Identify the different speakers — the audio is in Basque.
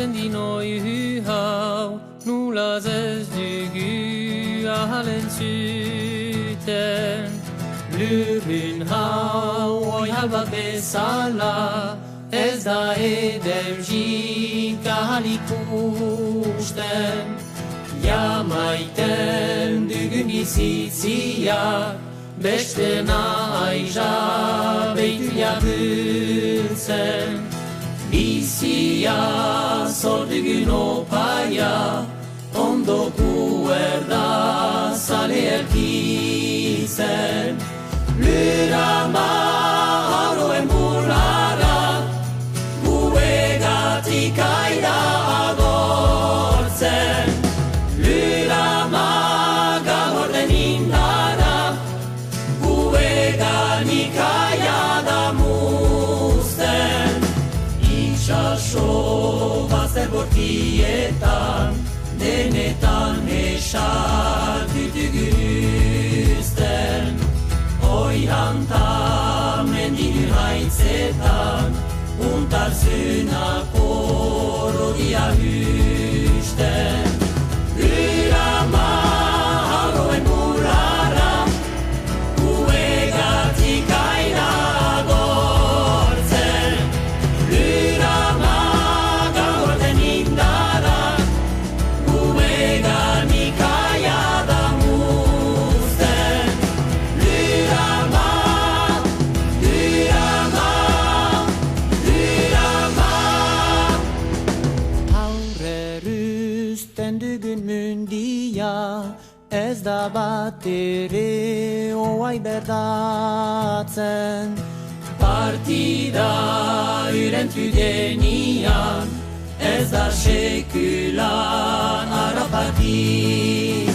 Speaker 1: Zendinoi hau nulaz ez dugu ahalen zuten. Lurrin hau oihal bat bezala ez da ederjik ahalik usten. Jamaiten dugun bizitzia beste naiza beitu jabutzen. Bizia zor dugun opaia ondoko erda zale erkitzen. Lurama haroen burlara guegatik aida agortzen. Lurama gagorden indara gueganik aia damuzten. Itxaso bazter bortietan denetan esartutu guzten. Oihanta mendinu haitzetan untartzunako rodia husten. Lurama haroen burara guegatik aira agortzen. Lurama gagorden indara gueganik aia damuzten. Lurama, lurama, lurama. Aurreruzten dugun mundia ez da bat ere oai berdatzen. Partida urentu denian ez da sekulan harrapatitzen.